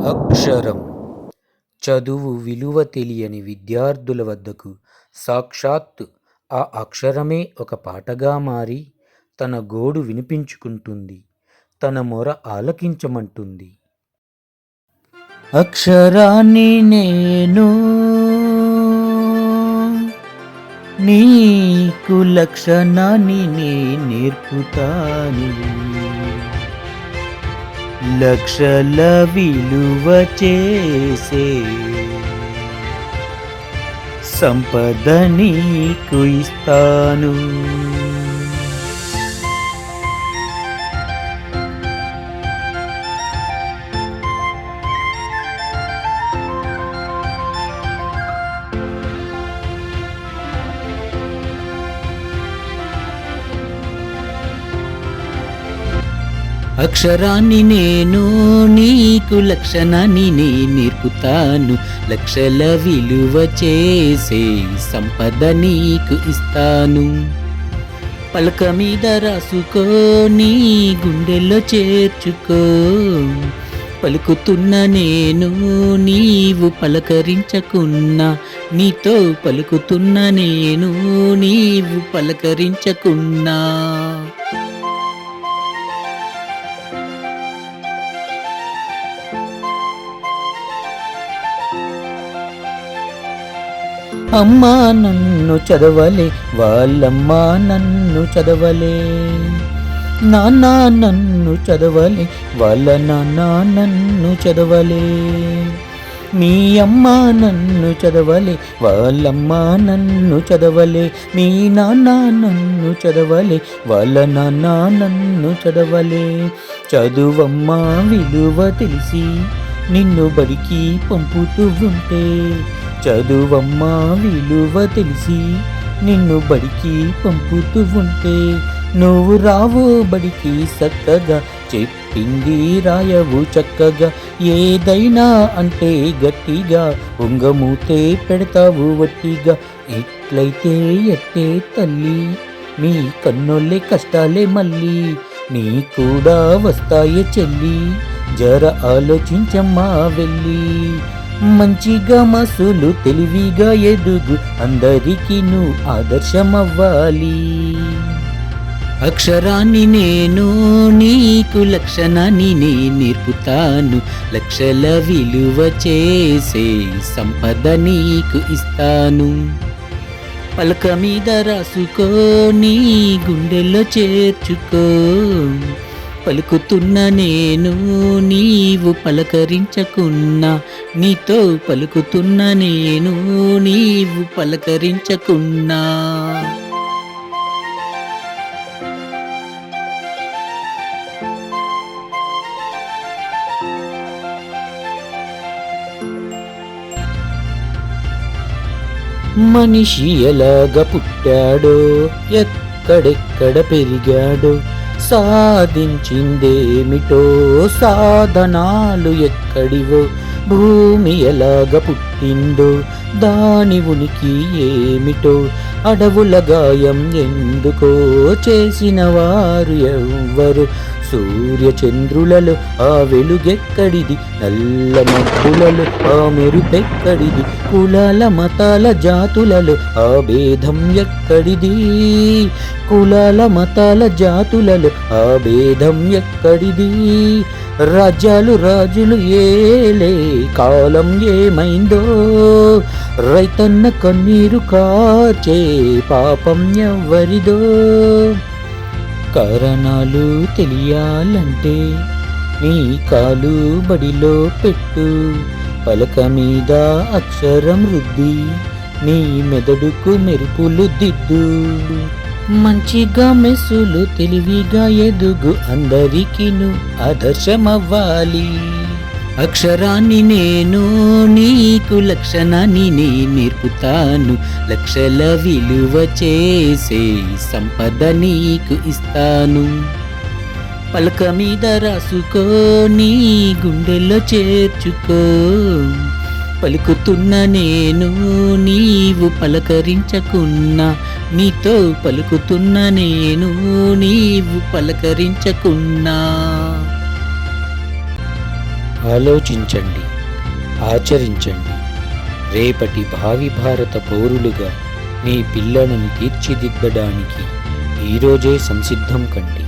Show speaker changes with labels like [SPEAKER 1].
[SPEAKER 1] అక్షరం చదువు విలువ తెలియని విద్యార్థుల వద్దకు సాక్షాత్తు ఆ అక్షరమే ఒక పాటగా మారి తన గోడు వినిపించుకుంటుంది, తన మొర ఆలకించమంటుంది. అక్షరాన్ని నేను నీకు లక్షణాన్ని నేర్పుతాను, లక్షల విలువ చేసే సంపద నీకు ఇస్తాను. అక్షరాన్ని నేను నీకు లక్షణాన్ని నేర్పుతాను, లక్షల విలువ చేసే సంపద నీకు ఇస్తాను. పలక మీద రాసుకో, నీ గుండెల్లో చేర్చుకో, పలుకుతున్న నేను నీవు పలకరించకున్నా, నీతో పలుకుతున్న నేను నీవు పలకరించకున్నా. అమ్మా నన్ను చదవలే, వాళ్ళమ్మ నన్ను చదవలే, నాన్న నన్ను చదవలే, వాళ్ళ నాన్న నన్ను చదవలే. మీ అమ్మ నన్ను చదవలే, వాళ్ళమ్మ నన్ను చదవలే, మీ నాన్న నన్ను చదవలే, వాళ్ళ నాన్న నన్ను చదవలే. చదువమ్మ విలువ తెలిసి నిన్ను బడికి పంపుతూ ఉంటే, చదువమ్మ విలువ తెలిసి నిన్ను బడికి పంపుతూ ఉంటే, నువ్వు రావు బడికి చక్కగా, చెప్పింది రాయవు చక్కగా, ఏదైనా అంటే గట్టిగా, ఉంగమూతే పెడతావు వట్టిగా. ఇట్లయితే ఎట్టే తల్లి, మీ కన్నోళ్ళే కష్టాలే మళ్ళీ నీ కూడా వస్తాయే చెల్లి, జర ఆలోచించమ్మా వెళ్ళి. మంచిగా మసులు తెలివిగా ఎదుగు, అందరికీ నువ్వు ఆదర్శమవ్వాలి. అక్షరాన్ని నేను నీకు లక్షణాన్ని నేర్పుతాను, లక్షల విలువ చేసే సంపద నీకు ఇస్తాను. పలక మీద రాసుకో, నీ గుండెల్లో చేర్చుకో, పలుకుతున్న నేను నీవు పలకరించకున్నా, నీతో పలుకుతున్న నేను నీవు పలకరించకున్నా. మనిషి ఎలాగ పుట్టాడో, ఎక్కడెక్కడ పెరిగాడో, సాధించిందేమిటో, సాధనాలు ఎక్కడివో, భూమి ఎలాగ పుట్టిందో, దాని ఉనికి ఏమిటో, అడవుల గాయం ఎందుకో, చేసిన వారు ఎవ్వరు, సూర్యచంద్రులలో ఆ వెలుగెక్కడిది, నల్ల మబ్బులలో ఆ మెరుపెక్కడిది, కులాల మతాల జాతులలో ఆ భేదం ఎక్కడిది, కులాల మతాల జాతులలో ఆ భేదం ఎక్కడిది. రాజ్యాలు రాజులు ఏలే కాలం ఏమైందో, రైతన్న కన్నీరు కార్చే పాపం ఎవ్వరిదో. కారణాలు తెలియాలంటే నీ కాలు బడిలో పెట్టు, పలక మీద అక్షరం రుద్ది నీ మెదడుకు మెరుపులు దిద్దు. మంచిగా మెసులు తెలివిగా ఎదుగు, అందరికీ నువ్వు ఆదర్శమవ్వాలి. అక్షరాన్ని నేను నీకు లక్షణాన్ని నేర్పుతాను, లక్షల విలువ చేసే సంపద నీకు ఇస్తాను. పలక మీద రాసుకో, నీ గుండెల్లో చేర్చుకో, పలుకుతున్న నేను నీవు పలకరించకున్నా, నీతో పలుకుతున్న నేను నీవు పలకరించకున్నా. ఆలోచించండి, ఆచరించండి. రేపటి భావి భారత పౌరులుగా మీ పిల్లలను తీర్చిదిద్దడానికి ఈరోజే సంసిద్ధం కండి.